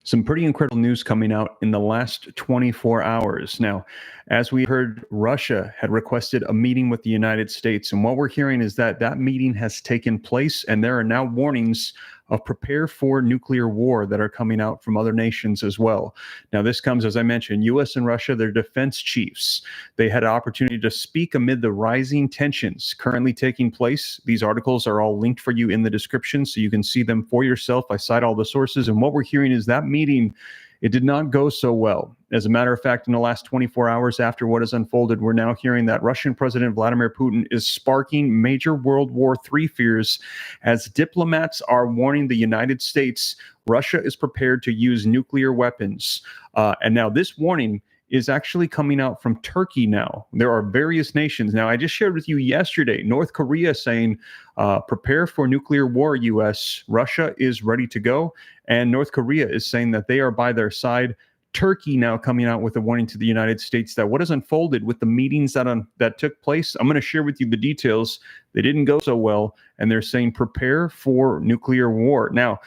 Some pretty incredible news coming out in the last 24 hours. Now, as we heard, Russia had requested a meeting with the United States. And what we're hearing is that that meeting has taken place, and there are now warnings of prepare for nuclear war that are coming out from other nations as well. Now, this comes, as I mentioned, U.S. and Russia, their defense chiefs. They had an opportunity to speak amid the rising tensions currently taking place. These articles are all linked for you in the description, so you can see them for yourself. I cite all the sources, and what we're hearing is that meeting, it did not go so well. As a matter of fact, in the last 24 hours after what has unfolded, we're now hearing that Russian President Vladimir Putin is sparking major World War III fears as diplomats are warning the United States Russia is prepared to use nuclear weapons. And now this warning is actually coming out from Turkey now. There are various nations. Now, I just shared with you yesterday, North Korea saying, prepare for nuclear war, U.S. Russia is ready to go. And North Korea is saying that they are by their side. Turkey now coming out with a warning to the United States that what has unfolded with the meetings that took place, I'm going to share with you the details. They didn't go so well, and they're saying prepare for nuclear war. Now,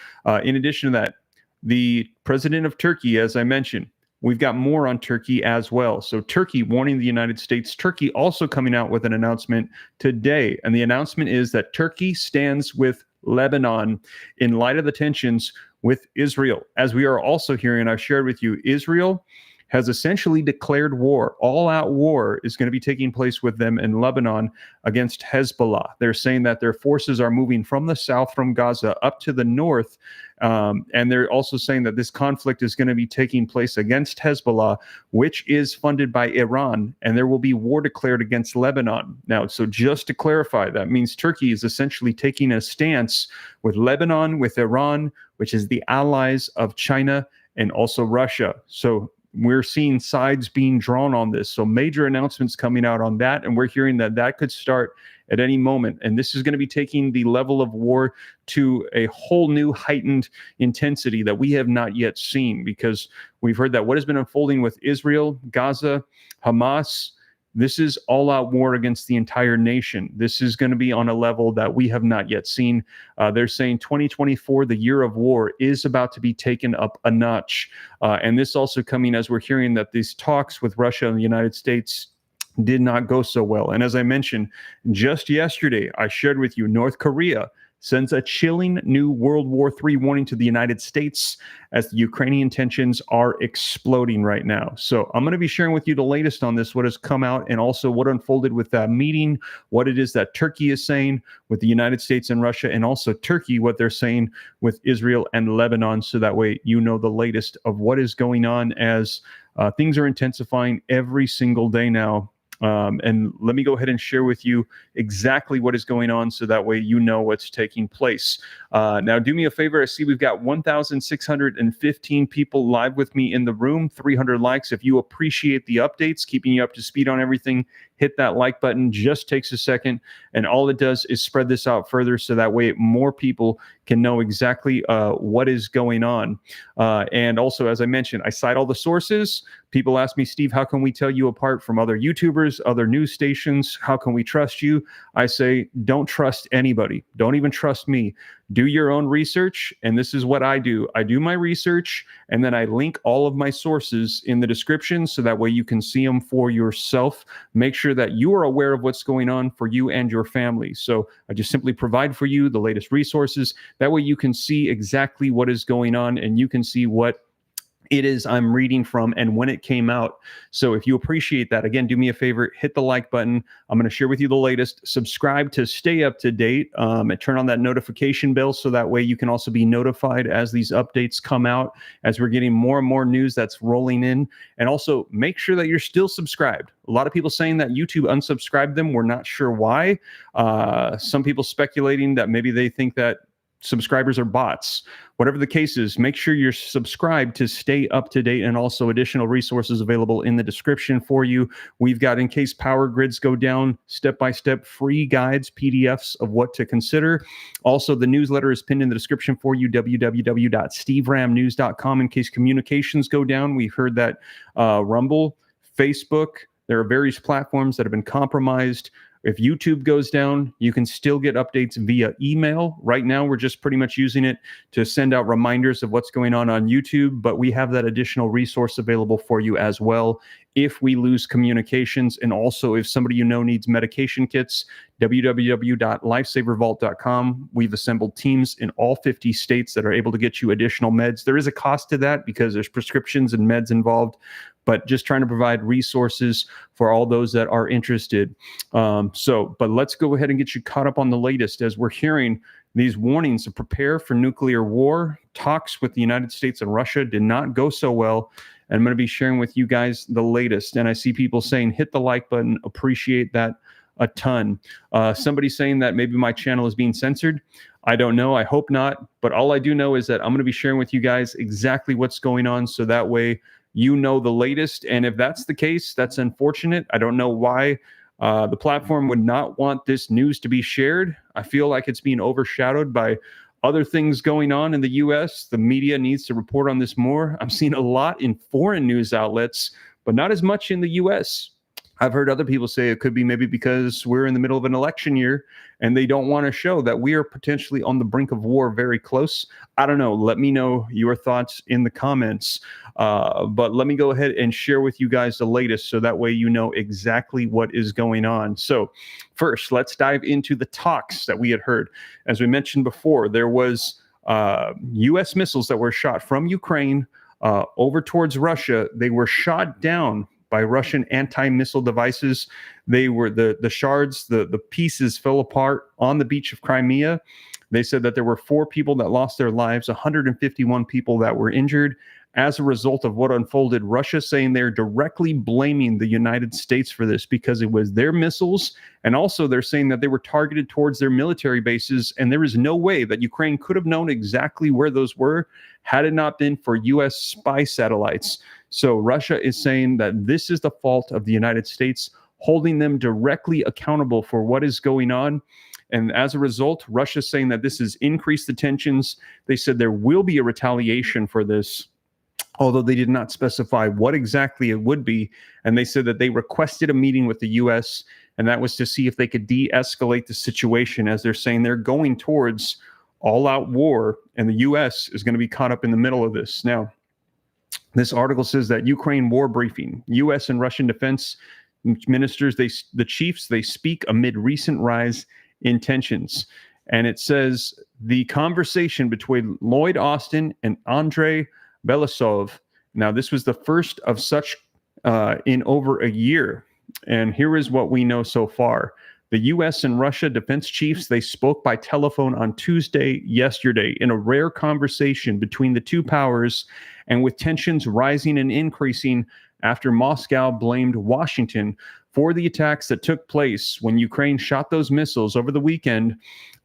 in addition to that, the president of Turkey, as I mentioned, we've got more on Turkey as well. So Turkey warning the United States. Turkey also coming out with an announcement today. And the announcement is that Turkey stands with Lebanon in light of the tensions with Israel. As we are also hearing, I've shared with you, Israel has essentially declared war. All-out war is going to be taking place with them in Lebanon against Hezbollah. They're saying that their forces are moving from the south, from Gaza, up to the north. And they're also saying that this conflict is going to be taking place against Hezbollah, which is funded by Iran, and there will be war declared against Lebanon. Now, so just to clarify, that means Turkey is essentially taking a stance with Lebanon, with Iran, which is the allies of China and also Russia. So we're seeing sides being drawn on this. So major announcements coming out on that. And we're hearing that that could start at any moment. And this is going to be taking the level of war to a whole new heightened intensity that we have not yet seen, because we've heard that what has been unfolding with Israel, Gaza, Hamas, this is all-out war against the entire nation. This is going to be on a level that we have not yet seen. They're saying 2024, the year of war, is about to be taken up a notch. And this also coming as we're hearing that these talks with Russia and the United States did not go so well. And as I mentioned, just yesterday, I shared with you, North Korea sends a chilling new World War III warning to the United States as the Ukrainian tensions are exploding right now. So I'm going to be sharing with you the latest on this, what has come out, and also what unfolded with that meeting, what it is that Turkey is saying with the United States and Russia, and also Turkey, what they're saying with Israel and Lebanon. So that way you know the latest of what is going on as things are intensifying every single day now. And let me go ahead and share with you exactly what is going on so that way you know what's taking place. Now, do me a favor. I see we've got 1,615 people live with me in the room, 300 likes. If you appreciate the updates, keeping you up to speed on everything, hit that like button. Just takes a second. And all it does is spread this out further so that way more people can know exactly what is going on. And also, as I mentioned, I cite all the sources. People ask me, Steve, how can we tell you apart from other YouTubers, other news stations? How can we trust you? I say, don't trust anybody. Don't even trust me. Do your own research. And this is what I do. I do my research, and then I link all of my sources in the description so that way you can see them for yourself. Make sure that you are aware of what's going on for you and your family. So I just simply provide for you the latest resources. That way you can see exactly what is going on, and you can see what it is I'm reading from and when it came out. So if you appreciate that, again, do me a favor, hit the like button. I'm going to share with you the latest. Subscribe to stay up to date, and turn on that notification bell so that way you can also be notified as these updates come out, as we're getting more and more news that's rolling in. And also make sure that you're still subscribed. A lot of people saying that YouTube unsubscribed them. We're not sure why. Some people speculating that maybe they think that subscribers are bots. Whatever the case is, make sure you're subscribed to stay up to date, and also additional resources available in the description for you. We've got, in case power grids go down, step-by-step free guides, PDFs of what to consider. Also, the newsletter is pinned in the description for you, www.steveramnews.com. In case communications go down, we heard that Rumble, Facebook, there are various platforms that have been compromised. If YouTube goes down, you can still get updates via email. Right now, we're just pretty much using it to send out reminders of what's going on YouTube, but we have that additional resource available for you as well if we lose communications. And also, if somebody you know needs medication kits, www.lifesavervault.com. We've assembled teams in all 50 states that are able to get you additional meds. There is a cost to that because there's prescriptions and meds involved, but just trying to provide resources for all those that are interested. But let's go ahead and get you caught up on the latest as we're hearing these warnings to prepare for nuclear war. Talks with the United States and Russia did not go so well. And I'm going to be sharing with you guys the latest. And I see people saying, hit the like button, appreciate that a ton. Somebody saying that maybe my channel is being censored. I don't know. I hope not. But all I do know is that I'm going to be sharing with you guys exactly what's going on. So that way you know the latest. And if that's the case, that's unfortunate. I don't know why the platform would not want this news to be shared. I feel like it's being overshadowed by other things going on in the U.S. The media needs to report on this more. I'm seeing a lot in foreign news outlets, but not as much in the U.S. I've heard other people say it could be maybe because we're in the middle of an election year and they don't want to show that we are potentially on the brink of war very close. I don't know. Let me know your thoughts in the comments. But let me go ahead and share with you guys the latest so that way you know exactly what is going on. So first, let's dive into the talks that we had heard. As we mentioned before, there was U.S. missiles that were shot from Ukraine over towards Russia. They were shot down by Russian anti-missile devices. They were the shards, the pieces fell apart on the beach of Crimea. They said that there were 4 people that lost their lives, 151 people that were injured as a result of what unfolded. Russia saying they're directly blaming the United States for this because it was their missiles. And also they're saying that they were targeted towards their military bases. And there is no way that Ukraine could have known exactly where those were had it not been for U.S. spy satellites. So Russia is saying that this is the fault of the United States, holding them directly accountable for what is going on. And as a result, Russia is saying that this has increased the tensions. They said there will be a retaliation for this, although they did not specify what exactly it would be. And they said that they requested a meeting with the U.S., and that was to see if they could de-escalate the situation, as they're saying they're going towards all-out war, and the U.S. is going to be caught up in the middle of this. Now, this article says that Ukraine war briefing, U.S. and Russian defense ministers, the chiefs, they speak amid recent rise in tensions. And it says the conversation between Lloyd Austin and Andrei Belousov. Now, this was the first of such in over a year. And here is what we know so far. The U.S. and Russia defense chiefs, they spoke by telephone on Tuesday, yesterday, in a rare conversation between the two powers, and with tensions rising and increasing after Moscow blamed Washington for the attacks that took place when Ukraine shot those missiles over the weekend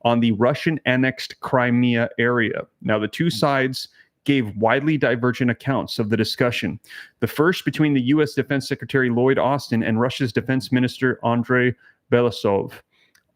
on the Russian-annexed Crimea area. Now, the two sides gave widely divergent accounts of the discussion. The first between the U.S. Defense Secretary Lloyd Austin and Russia's Defense Minister Andrei Belousov.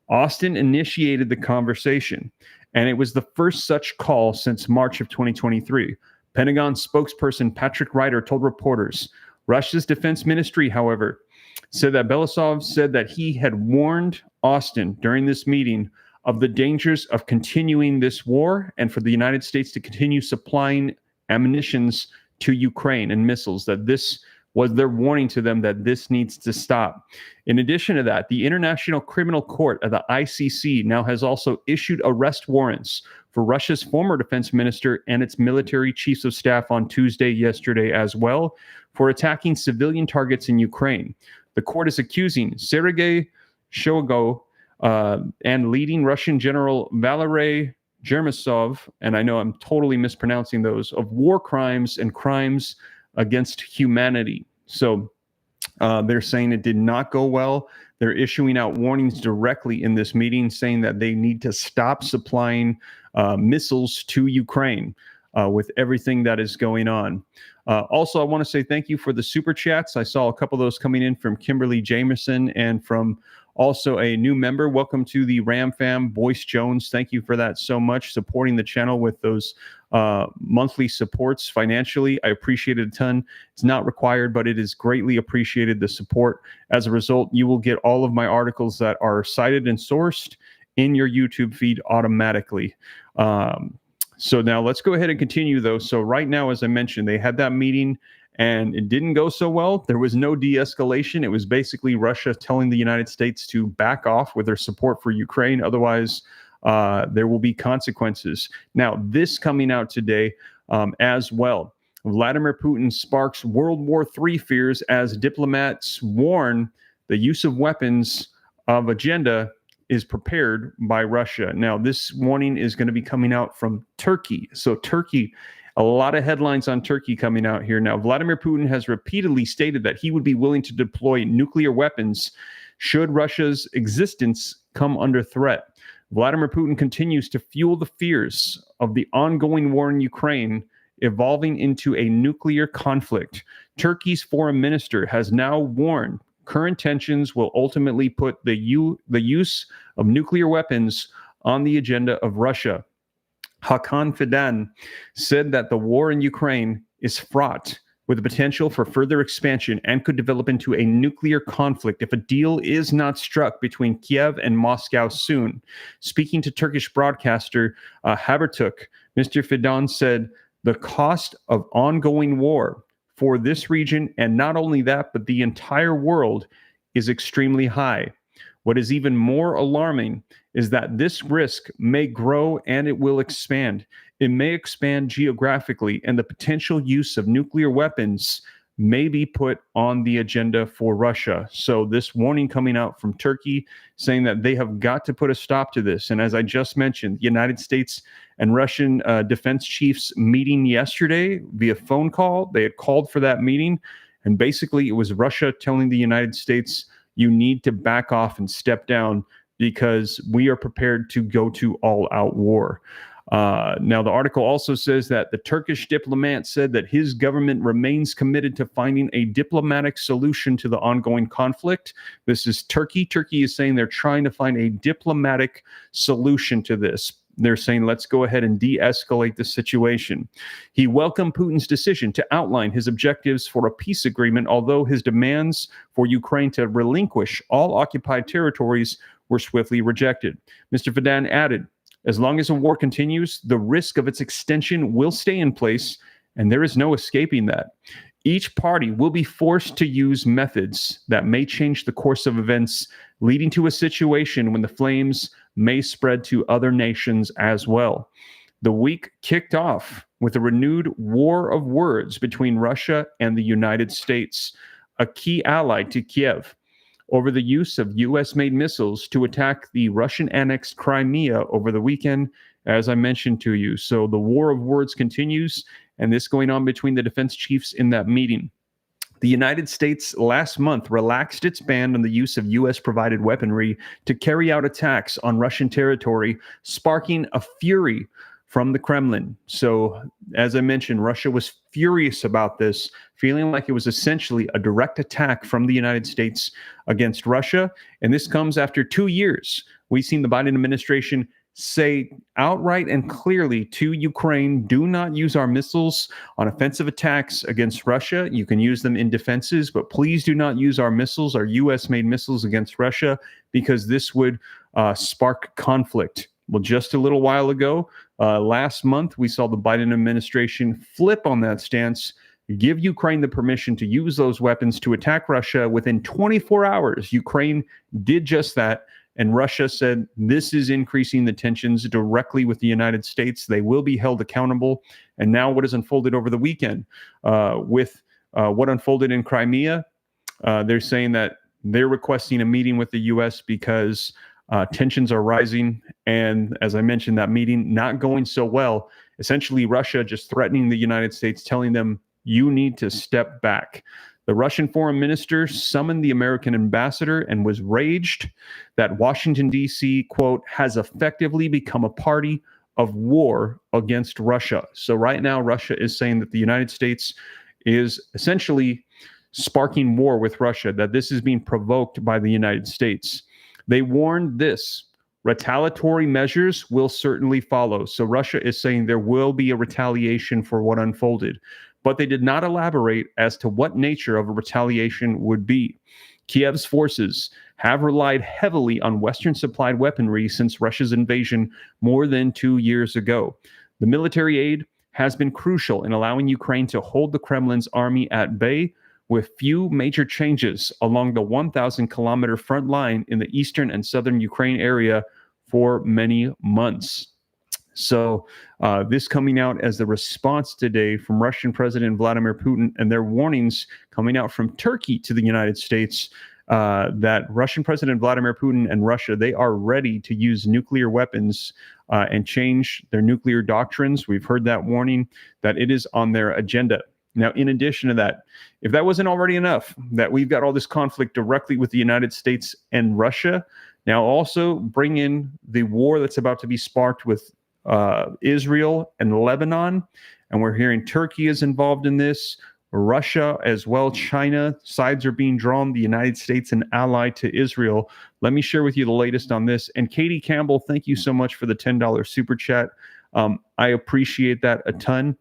Austin initiated the conversation, and it was the first such call since March of 2023. Pentagon spokesperson Patrick Ryder told reporters. Russia's defense ministry, however, said that Belousov said that he had warned Austin during this meeting of the dangers of continuing this war and for the United States to continue supplying ammunitions to Ukraine and missiles, that this was their warning to them that this needs to stop. In addition to that, the International Criminal Court of the ICC now has also issued arrest warrants for Russia's former defense minister and its military chiefs of staff on Tuesday, yesterday as well, for attacking civilian targets in Ukraine. The court is accusing Sergei Shoigu and leading Russian General Valery Germasov, and I know I'm totally mispronouncing those, of war crimes and crimes against humanity. So they're saying it did not go well. They're issuing out warnings directly in this meeting saying that they need to stop supplying missiles to Ukraine with everything that is going on. Also, I want to say thank you for the super chats. I saw a couple of those coming in from Kimberly Jamerson and from Also, a new member. Welcome to the Ram Fam, Boyce Jones. Thank you for that so much, supporting the channel with those monthly supports financially. I appreciate it a ton. It's not required, but it is greatly appreciated, the support. As a result, you will get all of my articles that are cited and sourced in your YouTube feed automatically. So now let's go ahead and continue, though. So right now, as I mentioned, they had that meeting and it didn't go so well. There was no de-escalation. It was basically Russia telling the United States to back off with their support for Ukraine. Otherwise, there will be consequences. Now, this coming out today as well. Vladimir Putin sparks World War III fears as diplomats warn the use of weapons of agenda is prepared by Russia. Now, this warning is going to be coming out from Turkey. So Turkey, a lot of headlines on Turkey coming out here. Now, Vladimir Putin has repeatedly stated that he would be willing to deploy nuclear weapons should Russia's existence come under threat. Vladimir Putin continues to fuel the fears of the ongoing war in Ukraine evolving into a nuclear conflict. Turkey's foreign minister has now warned current tensions will ultimately put the use of nuclear weapons on the agenda of Russia. Hakan Fidan said that the war in Ukraine is fraught with the potential for further expansion and could develop into a nuclear conflict if a deal is not struck between Kiev and Moscow soon. Speaking to Turkish broadcaster Haberturk, Mr. Fidan said the cost of ongoing war for this region, and not only that, but the entire world, is extremely high. What is even more alarming is that this risk may grow and it will expand. It may expand geographically, and the potential use of nuclear weapons may be put on the agenda for Russia. So this warning coming out from Turkey saying that they have got to put a stop to this. And as I just mentioned, the United States and Russian defense chiefs meeting yesterday via phone call. They had called for that meeting. And basically it was Russia telling the United States, you need to back off and step down because we are prepared to go to all-out war. Now, the article also says that the Turkish diplomat said that his government remains committed to finding a diplomatic solution to the ongoing conflict. This is Turkey. Turkey is saying they're trying to find a diplomatic solution to this. They're saying, let's go ahead and de-escalate the situation. He welcomed Putin's decision to outline his objectives for a peace agreement, although his demands for Ukraine to relinquish all occupied territories were swiftly rejected. Mr. Fidan added, as long as a war continues, the risk of its extension will stay in place, and there is no escaping that. Each party will be forced to use methods that may change the course of events, leading to a situation when the flames may spread to other nations as well. The week kicked off with a renewed war of words between Russia and the United States, a key ally to Kiev, over the use of U.S.-made missiles to attack the Russian-annexed Crimea over the weekend, as I mentioned to you. So the war of words continues, and this going on between the defense chiefs in that meeting. The United States last month relaxed its ban on the use of U.S.-provided weaponry to carry out attacks on Russian territory, sparking a fury from the Kremlin. So, as I mentioned, Russia was furious about this, feeling like it was essentially a direct attack from the United States against Russia. And this comes after 2 years. We've seen the Biden administration say outright and clearly to Ukraine, do not use our missiles on offensive attacks against Russia. You can use them in defenses, but please do not use our missiles, our U.S.-made missiles against Russia, because this would spark conflict. Well, just a little while ago, last month, we saw the Biden administration flip on that stance, give Ukraine the permission to use those weapons to attack Russia. Within 24 hours, Ukraine did just that. And Russia said this is increasing the tensions directly with the United States. They will be held accountable. And now what has unfolded over the weekend with what unfolded in Crimea, they're saying that they're requesting a meeting with the U.S. because tensions are rising. And as I mentioned, that meeting not going so well. Essentially, Russia just threatening the United States, telling them, you need to step back. The Russian foreign minister summoned the American ambassador and was raged that Washington, D.C., quote, has effectively become a party of war against Russia. So right now, Russia is saying that the United States is essentially sparking war with Russia, that this is being provoked by the United States. They warned this: retaliatory measures will certainly follow. So Russia is saying there will be a retaliation for what unfolded, but they did not elaborate as to what nature of a retaliation would be. Kiev's forces have relied heavily on Western supplied weaponry since Russia's invasion more than 2 years ago. The military aid has been crucial in allowing Ukraine to hold the Kremlin's army at bay, with few major changes along the 1,000-kilometer front line in the eastern and southern Ukraine area for many months. So this coming out as the response today from Russian President Vladimir Putin, and their warnings coming out from Turkey to the United States that Russian President Vladimir Putin and Russia, they are ready to use nuclear weapons and change their nuclear doctrines. We've heard that warning, that it is on their agenda. Now, in addition to that, if that wasn't already enough, that we've got all this conflict directly with the United States and Russia, now also bring in the war that's about to be sparked with Israel and Lebanon. And we're hearing Turkey is involved in this, Russia as well, China. Sides are being drawn, the United States an ally to Israel. Let me share with you the latest on this. And Katie Campbell, thank you so much for the $10 super chat. I appreciate that a ton.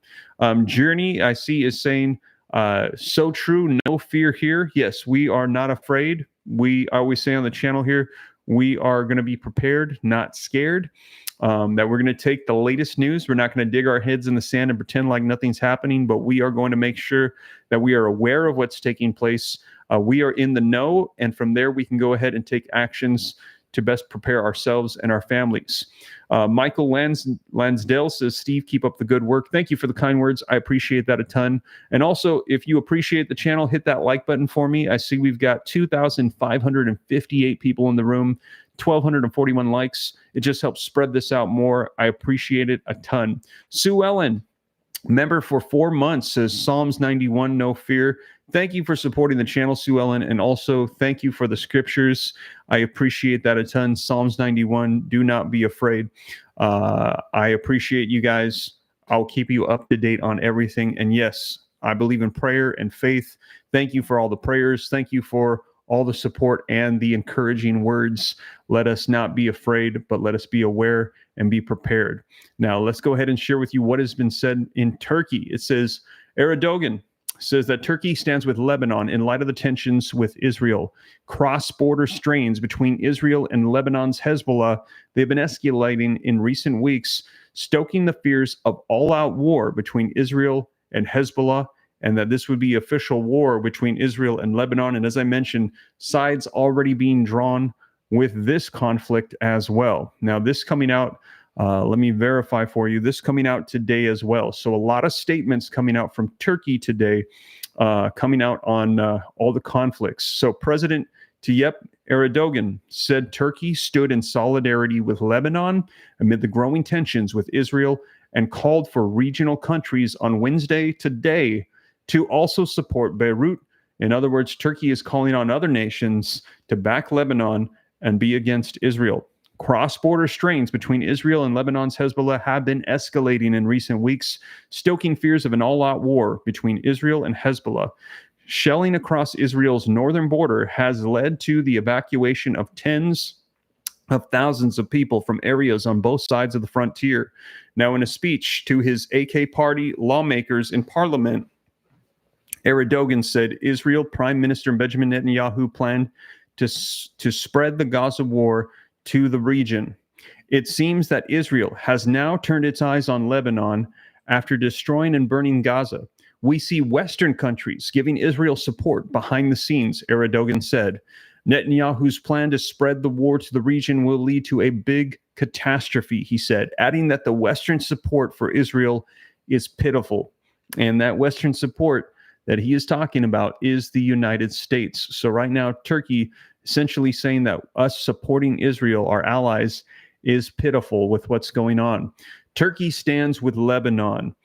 Journey, I see, is saying, so true, no fear here. Yes, we are not afraid. We always say on the channel here, we are going to be prepared, not scared. That we're going to take the latest news. We're not going to dig our heads in the sand and pretend like nothing's happening, but we are going to make sure that we are aware of what's taking place. We are in the know, and from there we can go ahead and take actions to best prepare ourselves and our families. Michael Lansdale says, Steve, keep up the good work. Thank you for the kind words. I appreciate that a ton. And also, if you appreciate the channel, hit that like button for me. I see we've got 2,558 people in the room, 1,241 likes. It just helps spread this out more. I appreciate it a ton. Sue Ellen, member for 4 months, says Psalms 91, no fear. Thank you for supporting the channel, Sue Ellen, and also thank you for the scriptures. I appreciate that a ton. Psalms 91, do not be afraid. I appreciate you guys. I'll keep you up to date on everything. And yes, I believe in prayer and faith. Thank you for all the prayers. Thank you for all the support and the encouraging words. Let us not be afraid, but let us be aware and be prepared. Now, let's go ahead and share with you what has been said in Turkey. It says, Erdogan says that Turkey stands with Lebanon in light of the tensions with Israel. Cross-border strains between Israel and Lebanon's Hezbollah, they've been escalating in recent weeks, stoking the fears of all-out war between Israel and Hezbollah, and that this would be official war between Israel and Lebanon. And as I mentioned, sides already being drawn with this conflict as well. Now, this coming out, let me verify for you, this coming out today as well. So a lot of statements coming out from Turkey today, coming out on all the conflicts. So President Tayyip Erdogan said Turkey stood in solidarity with Lebanon amid the growing tensions with Israel, and called for regional countries on Wednesday today to also support Beirut. In other words, Turkey is calling on other nations to back Lebanon and be against Israel. Cross-border strains between Israel and Lebanon's Hezbollah have been escalating in recent weeks, stoking fears of an all-out war between Israel and Hezbollah. Shelling across Israel's northern border has led to the evacuation of tens of thousands of people from areas on both sides of the frontier. Now, in a speech to his AK party lawmakers in parliament, Erdogan said Israel Prime Minister Benjamin Netanyahu planned to spread the Gaza war to the region. It seems that Israel has now turned its eyes on Lebanon after destroying and burning Gaza. We see Western countries giving Israel support behind the scenes, Erdogan said. Netanyahu's plan to spread the war to the region will lead to a big catastrophe, he said, adding that the Western support for Israel is pitiful. And that Western support that he is talking about is the United States. So right now, Turkey essentially saying that us supporting Israel, our allies, is pitiful with what's going on. Turkey stands with Lebanon.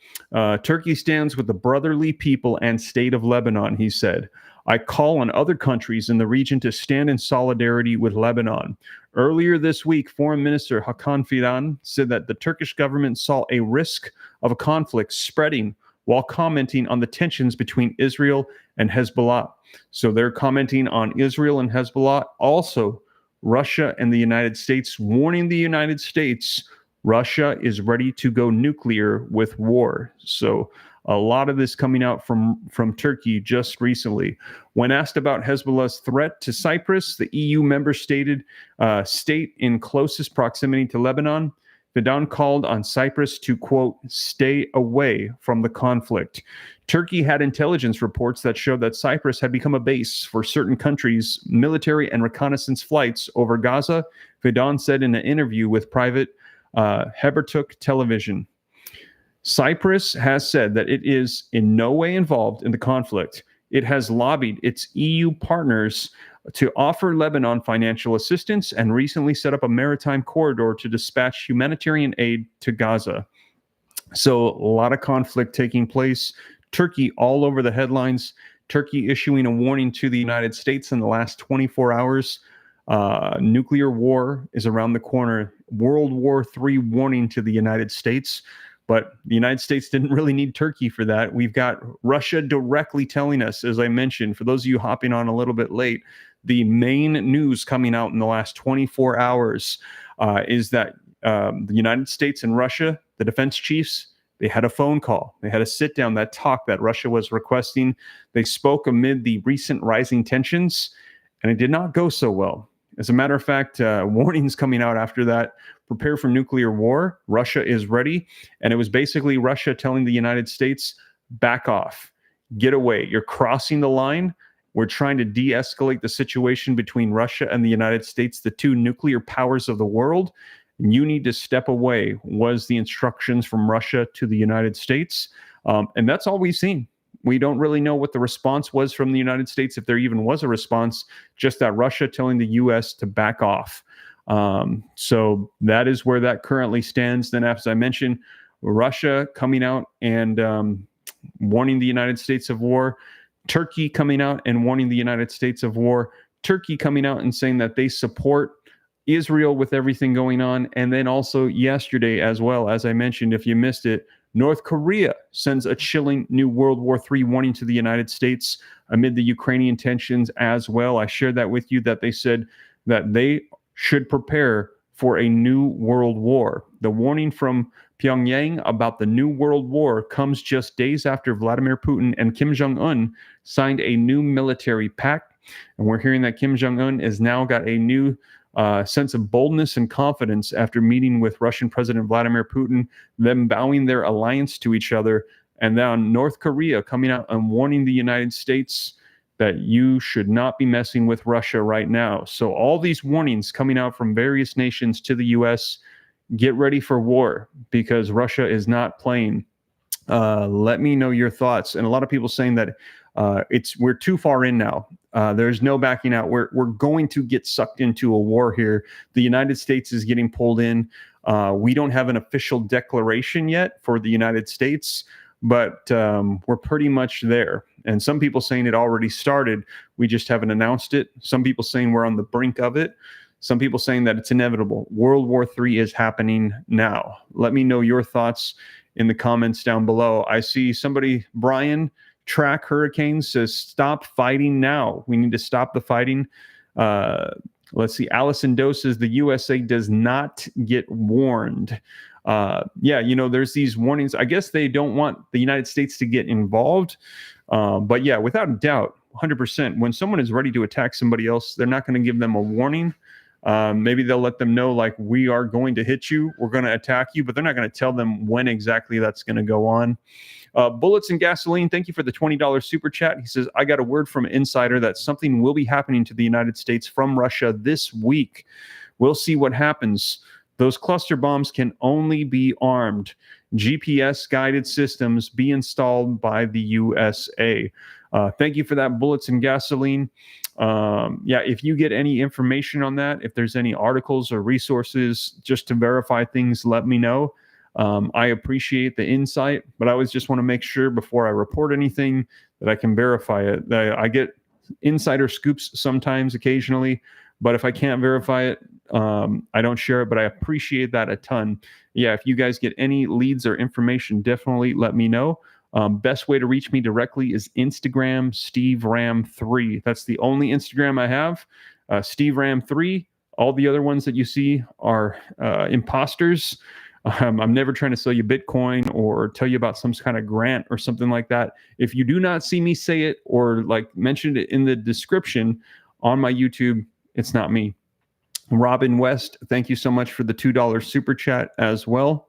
Turkey stands with the brotherly people and state of Lebanon, he said. I call on other countries in the region to stand in solidarity with Lebanon. Earlier this week, Foreign Minister Hakan Fidan said that the Turkish government saw a risk of a conflict spreading while commenting on the tensions between Israel and Hezbollah. So they're commenting on Israel and Hezbollah, also Russia and the United States, warning the United States Russia is ready to go nuclear with war. So a lot of this coming out from Turkey just recently. When asked about Hezbollah's threat to Cyprus, the EU member state in closest proximity to Lebanon, Fidan called on Cyprus to, quote, stay away from the conflict. Turkey had intelligence reports that showed that Cyprus had become a base for certain countries' military and reconnaissance flights over Gaza, Fidan said in an interview with private Haberturk television. Cyprus has said that it is in no way involved in the conflict. It has lobbied its EU partners to offer Lebanon financial assistance and recently set up a maritime corridor to dispatch humanitarian aid to Gaza. So a lot of conflict taking place. Turkey all over the headlines. Turkey issuing a warning to the United States in the last 24 hours. Nuclear war is around the corner. World War III warning to the United States. But the United States didn't really need Turkey for that. We've got Russia directly telling us, as I mentioned, for those of you hopping on a little bit late, the main news coming out in the last 24 hours is that the United States and Russia, the defense chiefs, they had a phone call. They had a sit down, that talk that Russia was requesting. They spoke amid the recent rising tensions, and it did not go so well. As a matter of fact, warnings coming out after that, prepare for nuclear war. Russia is ready. And it was basically Russia telling the United States, back off, get away. You're crossing the line. We're trying to de-escalate the situation between Russia and the United States, the two nuclear powers of the world. You need to step away, was the instructions from Russia to the United States. And that's all we've seen. We don't really know what the response was from the United States, if there even was a response, just that Russia telling the U.S. to back off. So that is where that currently stands. Then, as I mentioned, Russia coming out and warning the United States of war. Turkey coming out and warning the United States of war. Turkey coming out and saying that they support Israel with everything going on. And then also yesterday as well, as I mentioned, if you missed it, North Korea sends a chilling new World War III warning to the United States amid the Ukrainian tensions as well. I shared that with you, that they said that they should prepare for a new world war. The warning from Pyongyang about the new world war comes just days after Vladimir Putin and Kim Jong-un signed a new military pact. And we're hearing that Kim Jong-un has now got a new sense of boldness and confidence after meeting with Russian President Vladimir Putin, them bowing their alliance to each other, and now North Korea coming out and warning the United States that you should not be messing with Russia right now. So all these warnings coming out from various nations to the U.S., get ready for war because Russia is not playing. Let me know your thoughts. And a lot of people saying that we're too far in now. There's no backing out. We're going to get sucked into a war here. The United States is getting pulled in. We don't have an official declaration yet for the United States, but we're pretty much there. And some people saying it already started. We just haven't announced it. Some people saying we're on the brink of it. Some people saying that it's inevitable. World War III is happening now. Let me know your thoughts in the comments down below. I see somebody, Brian, Track Hurricanes, says, stop fighting now. We need to stop the fighting. Let's see. Allison Doe says the USA does not get warned. Yeah, there's these warnings. I guess they don't want the United States to get involved. But yeah, without a doubt, 100%, when someone is ready to attack somebody else, they're not going to give them a warning. Maybe they'll let them know, like, we are going to hit you, we're going to attack you, but they're not going to tell them when exactly that's going to go on. Bullets and Gasoline, thank you for the $20 super chat. He says, I got a word from an insider that something will be happening to the United States from Russia this week. We'll see what happens. Those cluster bombs can only be armed. GPS guided systems be installed by the U.S.A. Thank you for that, Bullets and Gasoline. Yeah, if you get any information on that, if there's any articles or resources just to verify things, let me know. I appreciate the insight, but I always just want to make sure before I report anything that I can verify it. I get insider scoops sometimes, occasionally, but if I can't verify it, I don't share it, but I appreciate that a ton. Yeah, if you guys get any leads or information, definitely let me know. Best way to reach me directly is Instagram, SteveRam3. That's the only Instagram I have. SteveRam3. All the other ones that you see are imposters. I'm never trying to sell you Bitcoin or tell you about some kind of grant or something like that. If you do not see me say it or like mentioned it in the description on my YouTube, it's not me. Robin West, thank you so much for the $2 super chat as well.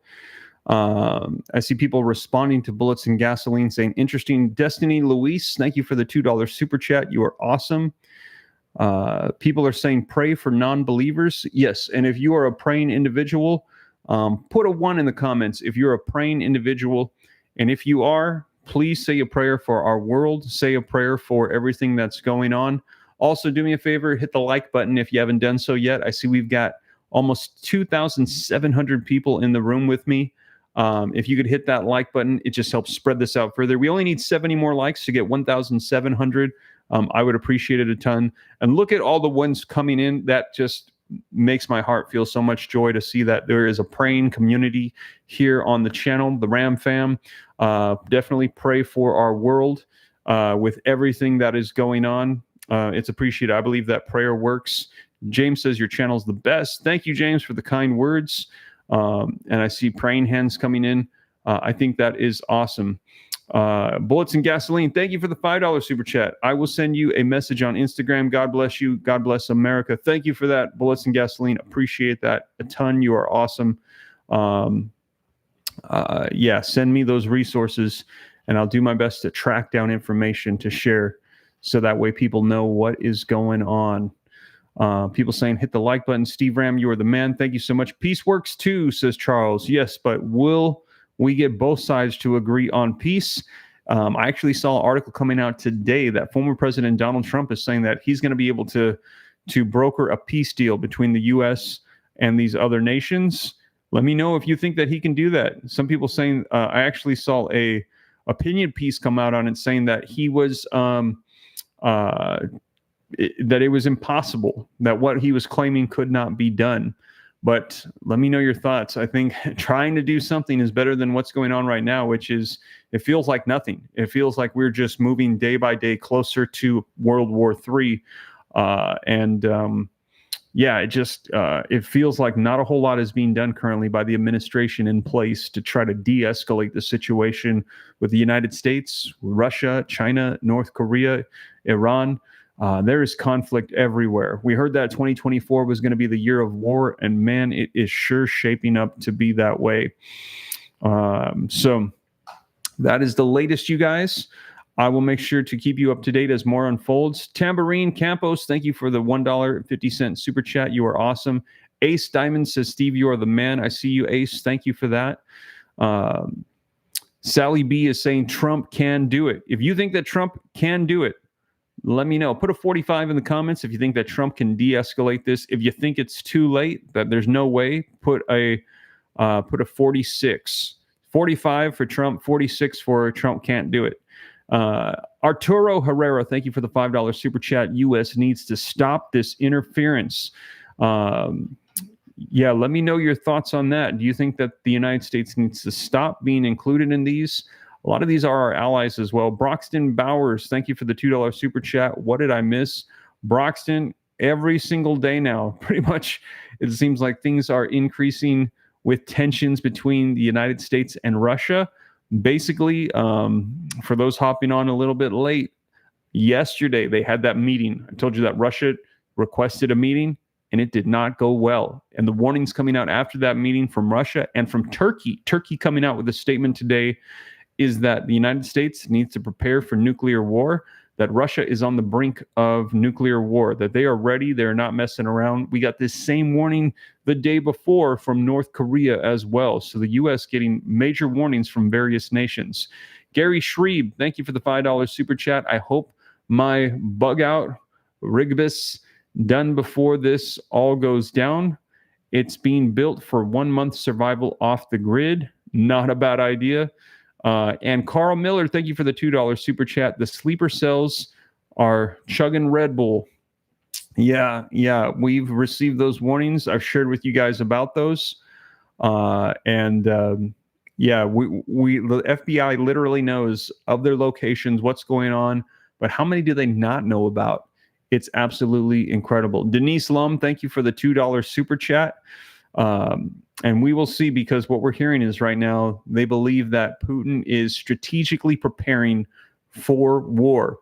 I see people responding to Bullets and Gasoline saying, interesting. Destiny Luis, thank you for the $2 super chat. You are awesome. People are saying pray for non-believers. Yes, and if you are a praying individual, put a 1 in the comments if you're a praying individual. And if you are, please say a prayer for our world. Say a prayer for everything that's going on. Also, do me a favor, hit the like button if you haven't done so yet. I see we've got almost 2,700 people in the room with me. If you could hit that like button, it just helps spread this out further. We only need 70 more likes to get 1,700. I would appreciate it a ton. And look at all the ones coming in. That just makes my heart feel so much joy to see that there is a praying community here on the channel, the Ram fam. Definitely pray for our world with everything that is going on. It's appreciated. I believe that prayer works. James says your channel's the best. Thank you, James, for the kind words. And I see praying hands coming in. I think that is awesome. Bullets and Gasoline, thank you for the $5 super chat. I will send you a message on Instagram. God bless you. God bless America. Thank you for that, Bullets and Gasoline. Appreciate that a ton. You are awesome. Yeah, send me those resources, and I'll do my best to track down information to share, so that way people know what is going on. People saying hit the like button. Steve Ram, you are the man. Thank you so much. Peace works too, says Charles. Yes, but will we get both sides to agree on peace? I actually saw an article coming out today that former President Donald Trump is saying that he's going to be able to broker a peace deal between the U.S. and these other nations. Let me know if you think that he can do that. Some people saying, I actually saw a opinion piece come out on it saying that he was that it was impossible, that what he was claiming could not be done. But let me know your thoughts. I think trying to do something is better than what's going on right now, which is, it feels like nothing. It feels like we're just moving day by day closer to World War III. Yeah, it feels like not a whole lot is being done currently by the administration in place to try to de-escalate the situation with the United States, Russia, China, North Korea, Iran. There is conflict everywhere. We heard that 2024 was going to be the year of war, and man, it is sure shaping up to be that way. So that is the latest, you guys. I will make sure to keep you up to date as more unfolds. Tambourine Campos, thank you for the $1.50 super chat. You are awesome. Ace Diamond says, Steve, you are the man. I see you, Ace. Thank you for that. Sally B is saying Trump can do it. If you think that Trump can do it, let me know. Put a 45 in the comments if you think that Trump can de-escalate this. If you think it's too late, that there's no way, put a 46. 45 for Trump, 46 for Trump can't do it. Arturo Herrera, thank you for the $5 super chat. U.S. needs to stop this interference. Yeah, let me know your thoughts on that. Do you think that the United States needs to stop being included in these? A lot of these are our allies as well. Broxton Bowers, thank you for the $2 super chat. What did I miss? Broxton, every single day now, pretty much, it seems like things are increasing with tensions between the United States and Russia. Basically, for those hopping on a little bit late, yesterday they had that meeting. I told you that Russia requested a meeting, and it did not go well. And the warnings coming out after that meeting from Russia and from Turkey coming out with a statement today, is that the United States needs to prepare for nuclear war, that Russia is on the brink of nuclear war, that they are ready, they're not messing around. We got this same warning the day before from North Korea as well. So the U.S. getting major warnings from various nations. Gary Schreeb, thank you for the $5 super chat. I hope my bug out Rigbus done before this all goes down. It's being built for 1 month survival off the grid. Not a bad idea. And Carl Miller, thank you for the $2 super chat. The sleeper cells are chugging Red Bull. Yeah, we've received those warnings. I've shared with you guys about those. Yeah, the FBI literally knows of their locations, what's going on, but how many do they not know about? It's absolutely incredible. Denise Lum, thank you for the $2 super chat. And we will see, because what we're hearing is right now they believe that Putin is strategically preparing for war.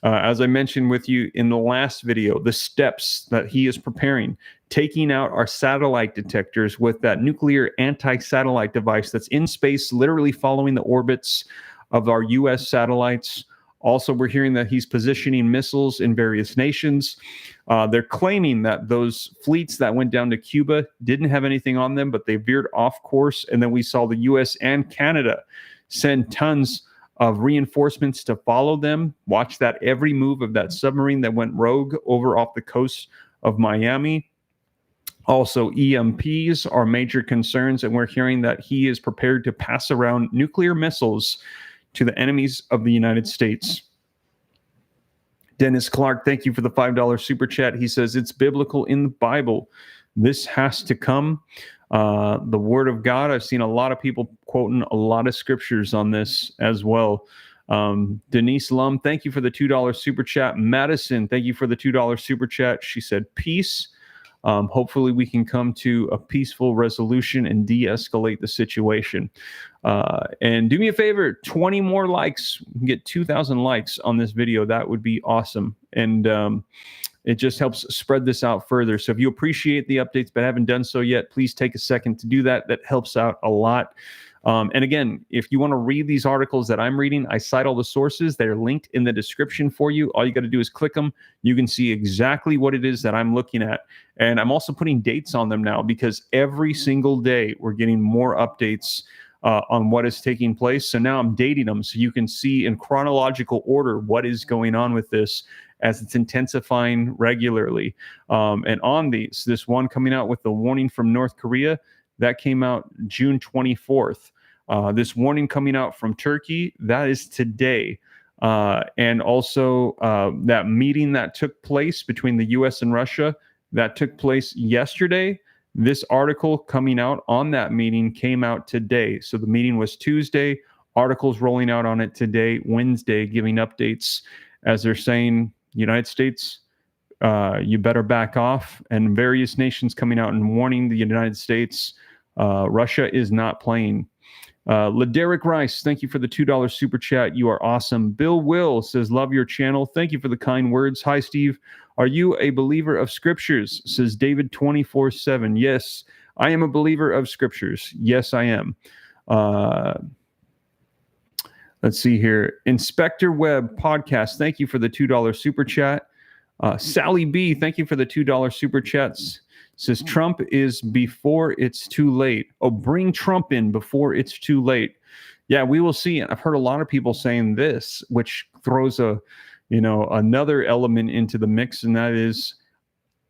As I mentioned with you in the last video, the steps that he is preparing, taking out our satellite detectors with that nuclear anti-satellite device that's in space, literally following the orbits of our U.S. satellites. Also, we're hearing that he's positioning missiles in various nations. They're claiming that those fleets that went down to Cuba didn't have anything on them, but they veered off course. And then we saw the U.S. and Canada send tons of reinforcements to follow them. Watch that every move of that submarine that went rogue over off the coast of Miami. Also, EMPs are major concerns, and we're hearing that he is prepared to pass around nuclear missiles to the enemies of the United States. Dennis Clark, thank you for the $5 super chat. He says, it's biblical in the Bible. This has to come. The word of God. I've seen a lot of people quoting a lot of scriptures on this as well. Denise Lum, thank you for the $2 super chat. Madison, thank you for the $2 super chat. She said, peace. Hopefully we can come to a peaceful resolution and de-escalate the situation. And do me a favor, 20 more likes. We can get 2,000 likes on this video. That would be awesome. And it just helps spread this out further. So if you appreciate the updates but haven't done so yet, please take a second to do that. That helps out a lot. And again, if you want to read these articles that I'm reading, I cite all the sources. They're linked in the description for you. All you got to do is click them. You can see exactly what it is that I'm looking at. And I'm also putting dates on them now, because every single day we're getting more updates on what is taking place. So now I'm dating them so you can see in chronological order what is going on with this as it's intensifying regularly. And on this one coming out with the warning from North Korea, that came out June 24th. This warning coming out from Turkey, that is today. And also that meeting that took place between the U.S. and Russia, that took place yesterday. This article coming out on that meeting came out today. So the meeting was Tuesday. Articles rolling out on it today, Wednesday, giving updates as they're saying, United States, you better back off. And various nations coming out and warning the United States, Russia is not playing. Laderick Rice, thank you for the $2 super chat. You are awesome. Bill Will says, love your channel. Thank you for the kind words. Hi, Steve. Are you a believer of scriptures? Says David 24/7. Yes, I am a believer of scriptures. Yes, I am. Let's see here. Inspector Webb podcast. Thank you for the $2 super chat. Sally B, thank you for the $2 super chats. Says Trump is before it's too late. Oh, bring Trump in before it's too late. Yeah, we will see. And I've heard a lot of people saying this, which throws another element into the mix, and that is,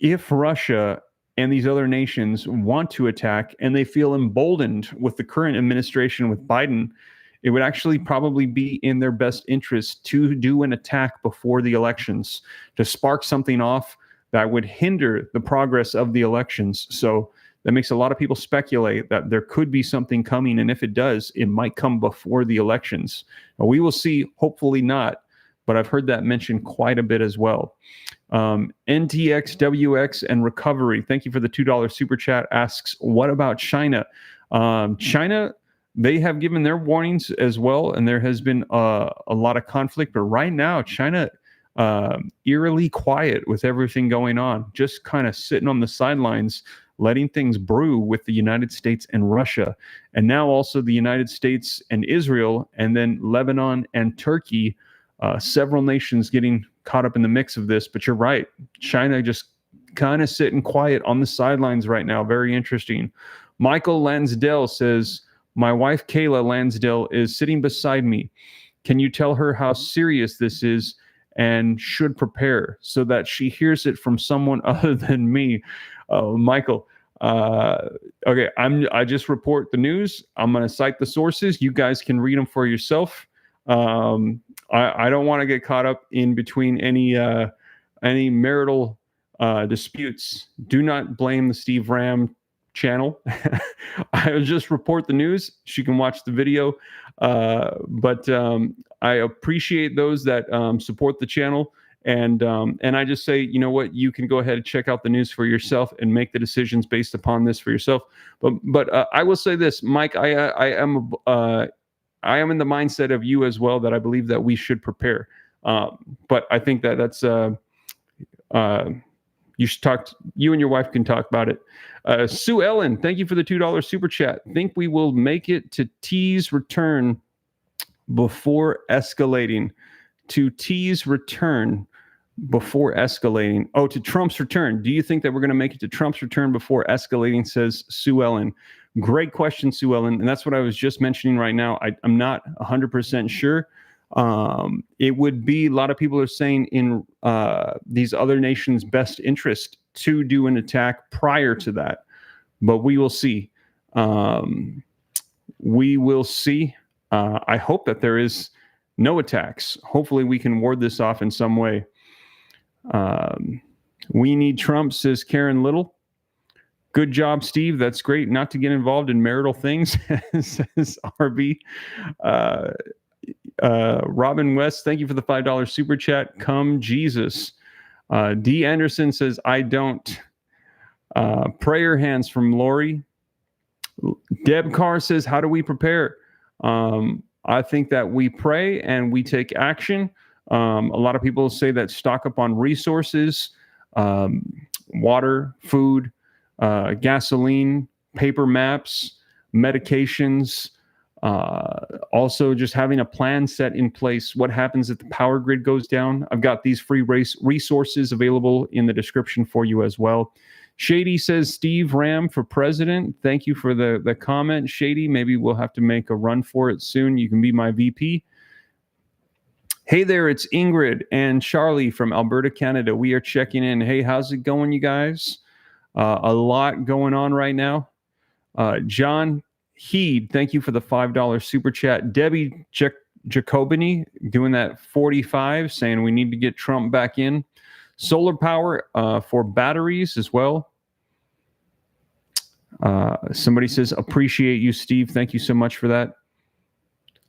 if Russia and these other nations want to attack and they feel emboldened with the current administration with Biden, it would actually probably be in their best interest to do an attack before the elections, to spark something off that would hinder the progress of the elections. So that makes a lot of people speculate that there could be something coming. And if it does, it might come before the elections. Now, we will see, hopefully not, but I've heard that mentioned quite a bit as well. NTXWX and Recovery, thank you for the $2 super chat, asks, what about China? China, they have given their warnings as well, and there has been a lot of conflict. But right now, China, eerily quiet with everything going on, just kind of sitting on the sidelines, letting things brew with the United States and Russia. And now also the United States and Israel, and then Lebanon and Turkey, several nations getting caught up in the mix of this. But you're right, China just kind of sitting quiet on the sidelines right now. Very interesting. Michael Lansdale says, my wife Kayla Lansdale is sitting beside me. Can you tell her how serious this is and should prepare so that she hears it from someone other than me? Michael, okay, I just report the news. I'm going to cite the sources. You guys can read them for yourself. I don't want to get caught up in between any marital disputes. Do not blame the Steve Ram channel. I just report the news. She can watch the video. But I appreciate those that support the channel And I just say, you know what, you can go ahead and check out the news for yourself and make the decisions based upon this for yourself. But I will say this, Mike, I am in the mindset of you as well, that I believe that we should prepare. But I think that's you should talk. You and your wife can talk about it. Sue Ellen, thank you for the $2 super chat. Think we will make it to T's return before escalating. To T's return before escalating. Oh, to Trump's return. Do you think that we're going to make it to Trump's return before escalating, says Sue Ellen. Great question, Sue Ellen. And that's what I was just mentioning right now. I'm not 100% sure. It would be, a lot of people are saying, in these other nations' best interest to do an attack prior to that. But we will see. We will see. I hope that there is no attacks. Hopefully we can ward this off in some way. We need Trump, says Karen Little. Good job, Steve. That's great. Not to get involved in marital things, says RB. Robin West, thank you for the $5 super chat. Come Jesus. D. Anderson says, I don't. Prayer hands from Lori. Deb Carr says, how do we prepare? I think that we pray and we take action. A lot of people say that stock up on resources, water, food, gasoline, paper maps, medications, also just having a plan set in place. What happens if the power grid goes down? I've got these free resources available in the description for you as well. Shady says, Steve Ram for president. Thank you for the comment, Shady. Maybe we'll have to make a run for it soon. You can be my VP. Hey there, it's Ingrid and Charlie from Alberta, Canada. We are checking in. Hey, how's it going, you guys? A lot going on right now. John Heed, thank you for the $5 super chat. Debbie Jacobini doing that 45, saying we need to get Trump back in. Solar power for batteries as well. Somebody says, appreciate you, Steve. Thank you so much for that.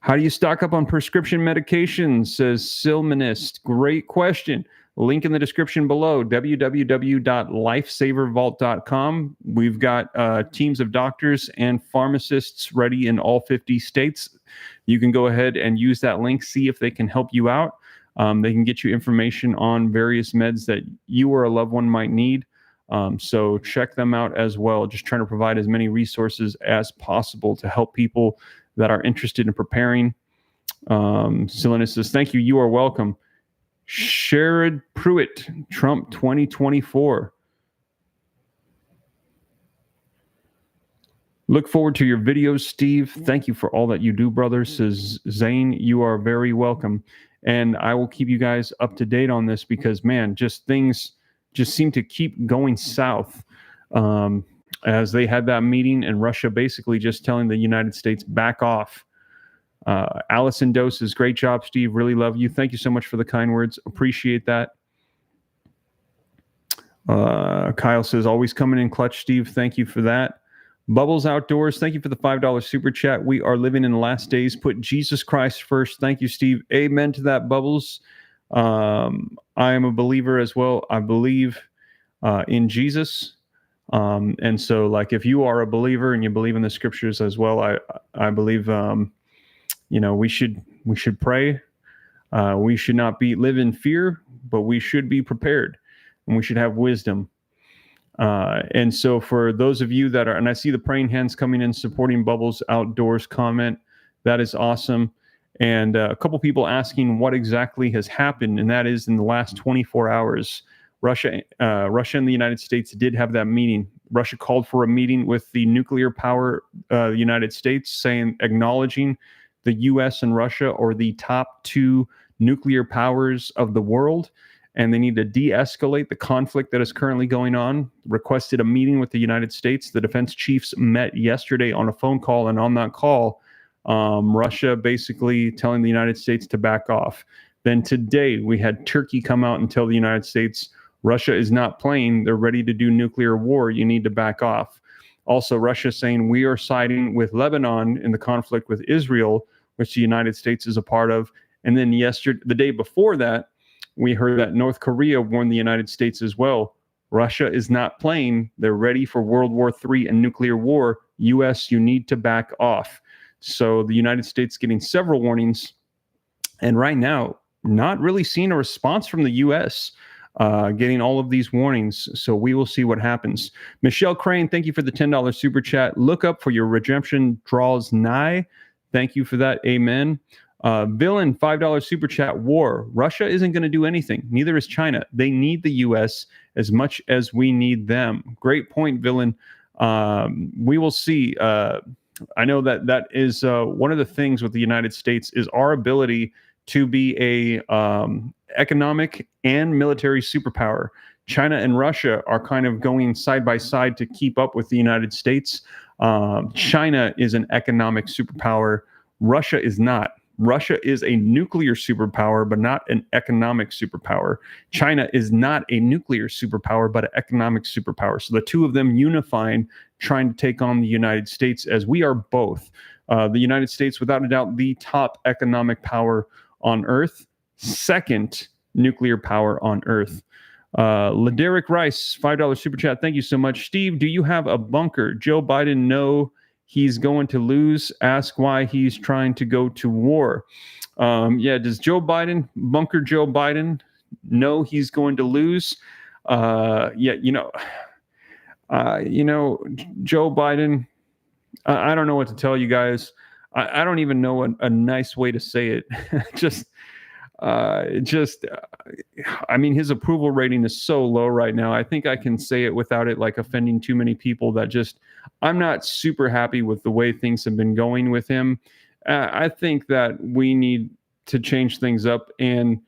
How do you stock up on prescription medications, says Silmanist. Great question. Link in the description below, www.lifesavervault.com. We've got teams of doctors and pharmacists ready in all 50 states. You can go ahead and use that link, see if they can help you out. They can get you information on various meds that you or a loved one might need. So check them out as well. Just trying to provide as many resources as possible to help people that are interested in preparing. Silenus says, thank you. You are welcome. Sherrod Pruitt, Trump 2024. Look forward to your videos, Steve. Thank you for all that you do, brother, says Zane. You are very welcome. And I will keep you guys up to date on this because, man, just things just seem to keep going south. As they had that meeting and Russia basically just telling the United States, back off. Allison Doe says, great job, Steve. Really love you. Thank you so much for the kind words. Appreciate that. Kyle says, always coming in clutch, Steve. Thank you for that. Bubbles Outdoors, thank you for the $5 super chat. We are living in the last days. Put Jesus Christ first. Thank you, Steve. Amen to that, Bubbles. I am a believer as well. I believe in Jesus. And so, like, if you are a believer and you believe in the scriptures as well, I believe, we should pray. We should not live in fear, but we should be prepared, and we should have wisdom. And so for those of you that are, and I see the praying hands coming in, supporting Bubbles Outdoors comment, that is awesome. And a couple people asking what exactly has happened, and that is in the last 24 hours, Russia and the United States did have that meeting. Russia called for a meeting with the nuclear power, United States, acknowledging the U.S. and Russia are the top two nuclear powers of the world, and they need to de-escalate the conflict that is currently going on. Requested a meeting with the United States. The defense chiefs met yesterday on a phone call, and on that call, Russia basically telling the United States to back off. Then today, we had Turkey come out and tell the United States, Russia is not playing. They're ready to do nuclear war. You need to back off. Also, Russia saying we are siding with Lebanon in the conflict with Israel, which the United States is a part of. And then the day before that, We heard that North Korea warned the United States as well. Russia is not playing. They're ready for World War III and nuclear war. U.S., you need to back off. So the United States getting several warnings. And right now, not really seeing a response from the U.S., getting all of these warnings. So we will see what happens. Michelle Crane, thank you for the $10 super chat. Look up for your redemption draws nigh. Thank you for that. Amen. Villain, $5 super chat. War. Russia isn't going to do anything. Neither is China. They need the U.S. as much as we need them. Great point, Villain. We will see. I know that is one of the things with the United States is our ability to be a economic and military superpower. China and Russia are kind of going side by side to keep up with the United States. China is an economic superpower. Russia is not. Russia is a nuclear superpower, but not an economic superpower. China is not a nuclear superpower, but an economic superpower. So the two of them unifying, trying to take on the United States, as we are both. The United States, without a doubt, the top economic power on Earth, second nuclear power on Earth. Laderick Rice, $5 super chat. Thank you so much. Steve, do you have a bunker? Joe Biden, no, he's going to lose. Ask why he's trying to go to war. Does Joe Biden, bunker Joe Biden, know he's going to lose? Joe Biden, I don't know what to tell you guys. I don't even know a nice way to say it. His approval rating is so low right now. I think I can say it without it like offending too many people that I'm not super happy with the way things have been going with him. I think that we need to change things up, and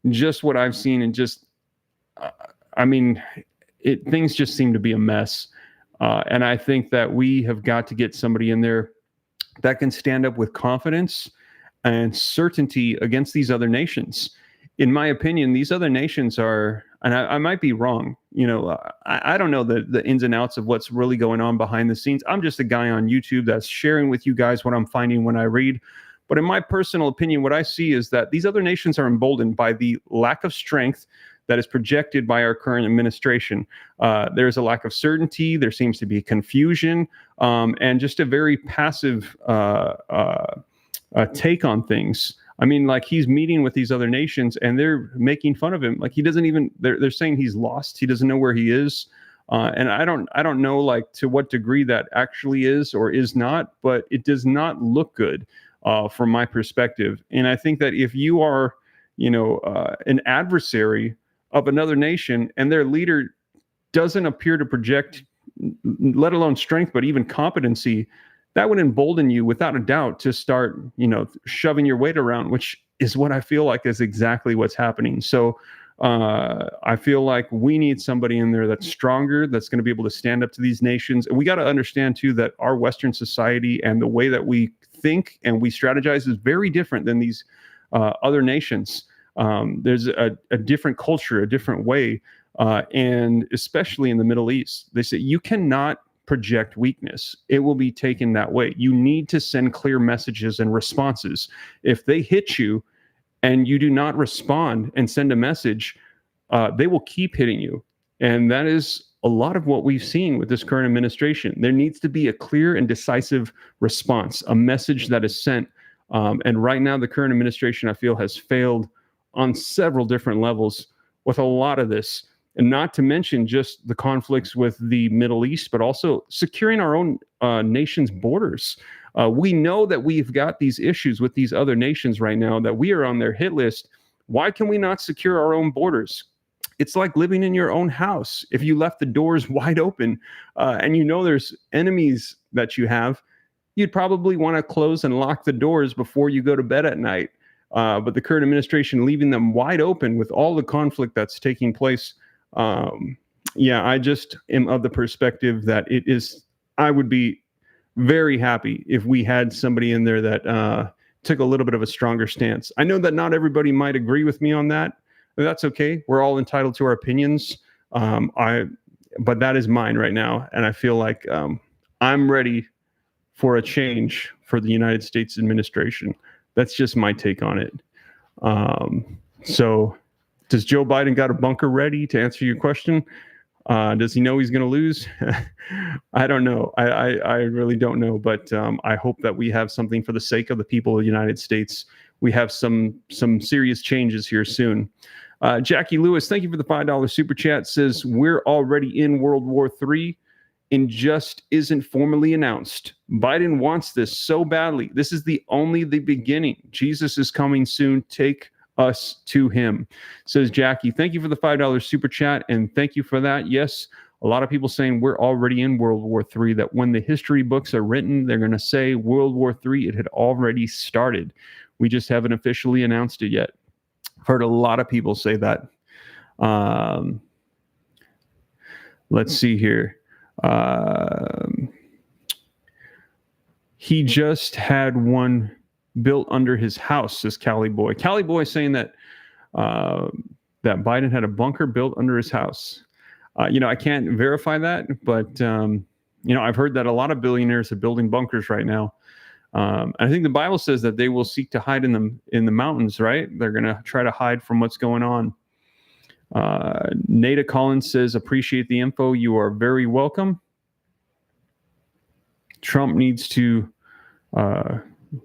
just what I've seen and things just seem to be a mess. And I think that we have got to get somebody in there that can stand up with confidence and certainty against these other nations. In my opinion, these other nations are, and I might be wrong, I don't know the ins and outs of what's really going on behind the scenes. I'm just a guy on YouTube that's sharing with you guys what I'm finding when I read. But in my personal opinion, what I see is that these other nations are emboldened by the lack of strength that is projected by our current administration. There's a lack of certainty. There seems to be confusion, and just a very passive take on things. I mean, like, he's meeting with these other nations and they're making fun of him. Like, he doesn't even, they're saying he's lost. He doesn't know where he is. And I don't know, like, to what degree that actually is or is not, but it does not look good from my perspective. And I think that if you are, an adversary of another nation and their leader doesn't appear to project, let alone strength, but even competency, that would embolden you without a doubt to start, shoving your weight around, which is what I feel like is exactly what's happening. So I feel like we need somebody in there that's stronger, that's going to be able to stand up to these nations. And we got to understand too that our Western society and the way that we think and we strategize is very different than these other nations. There's a different culture, a different way. And especially in the Middle East, they say you cannot project weakness. It will be taken that way. You need to send clear messages and responses. If they hit you and you do not respond and send a message, they will keep hitting you. And that is a lot of what we've seen with this current administration. There needs to be a clear and decisive response, a message that is sent. And right now, the current administration, I feel, has failed on several different levels with a lot of this. And not to mention just the conflicts with the Middle East, but also securing our own nation's borders. We know that we've got these issues with these other nations right now, that we are on their hit list. Why can we not secure our own borders? It's like living in your own house. If you left the doors wide open and there's enemies that you have, you'd probably want to close and lock the doors before you go to bed at night. But the current administration leaving them wide open with all the conflict that's taking place. I just am of the perspective that I would be very happy if we had somebody in there that took a little bit of a stronger stance. I know that not everybody might agree with me on that. That's okay. We're all entitled to our opinions. But that is mine right now. And I feel like I'm ready for a change for the United States administration. That's just my take on it. So Does Joe Biden got a bunker ready, to answer your question? Does he know he's going to lose? I don't know. I really don't know. But I hope that we have something for the sake of the people of the United States. We have some serious changes here soon. Jackie Lewis, thank you for the $5 super chat. Says we're already in World War III and just isn't formally announced. Biden wants this so badly. This is only the beginning. Jesus is coming soon. Take us to him, says Jackie. Thank you for the $5 super chat, and thank you for that. Yes, a lot of people saying we're already in World War III, that when the history books are written, they're going to say World War III, it had already started. We just haven't officially announced it yet. I've heard a lot of people say that. Let's see here. He just had one built under his house, says Cali Boy. Cali Boy saying that that Biden had a bunker built under his house. I can't verify that, but I've heard that a lot of billionaires are building bunkers right now. I think the Bible says that they will seek to hide in the mountains, right? They're going to try to hide from what's going on. Nada Collins says, appreciate the info. You are very welcome. Trump needs to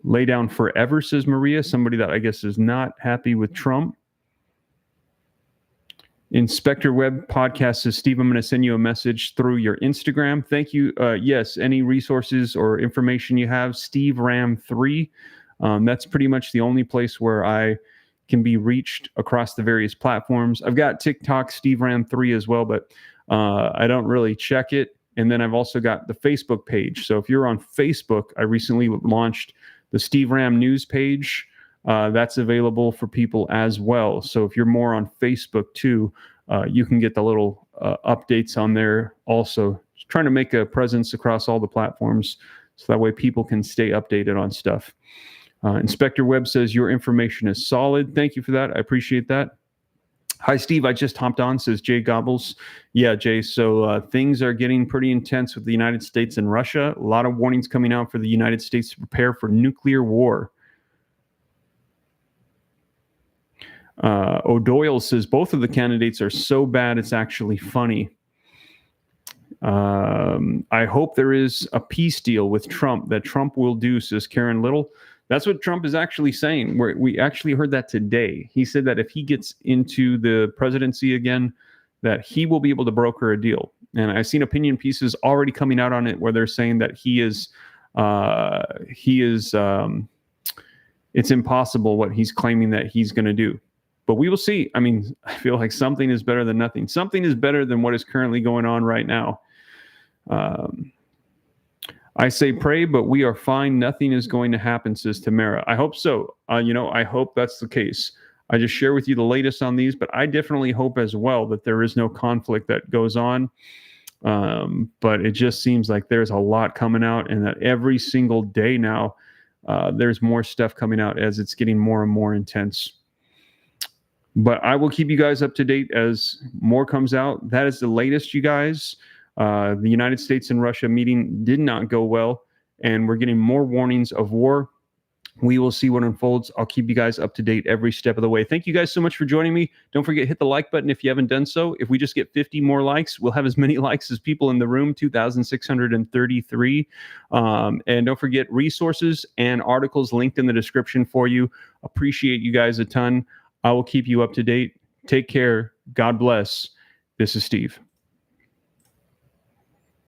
lay down forever, says Maria, somebody that I guess is not happy with Trump. Inspector Web Podcast says, Steve, I'm going to send you a message through your Instagram. Thank you. Yes, any resources or information you have, Steve Ram 3. That's pretty much the only place where I can be reached across the various platforms. I've got TikTok, Steve Ram 3 as well, but I don't really check it. And then I've also got the Facebook page. So if you're on Facebook, I recently launched the Steve Ram news page. That's available for people as well. So if you're more on Facebook too, you can get the little updates on there also. Just trying to make a presence across all the platforms so that way people can stay updated on stuff. Inspector Webb says your information is solid. Thank you for that. I appreciate that. Hi, Steve. I just hopped on, says Jay Gobbles. Yeah, Jay. So things are getting pretty intense with the United States and Russia. A lot of warnings coming out for the United States to prepare for nuclear war. O'Doyle says both of the candidates are so bad it's actually funny. I hope there is a peace deal with Trump that Trump will do, says Karen Little. That's what Trump is actually saying. We actually heard that today. He said that if he gets into the presidency again, that he will be able to broker a deal. And I've seen opinion pieces already coming out on it where they're saying that it's impossible what he's claiming that he's going to do. But we will see. I mean, I feel like something is better than nothing. Something is better than what is currently going on right now. I say pray, but we are fine. Nothing is going to happen, says Tamara. I hope so. I hope that's the case. I just share with you the latest on these, but I definitely hope as well that there is no conflict that goes on. But it just seems like there's a lot coming out, and that every single day now, there's more stuff coming out as it's getting more and more intense. But I will keep you guys up to date as more comes out. That is the latest, you guys. The United States and Russia meeting did not go well, and we're getting more warnings of war. We will see what unfolds. I'll keep you guys up to date every step of the way. Thank you guys so much for joining me. Don't forget, hit the like button if you haven't done so. If we just get 50 more likes, we'll have as many likes as people in the room, 2,633. And don't forget, resources and articles linked in the description for you. Appreciate you guys a ton. I will keep you up to date. Take care. God bless. This is Steve.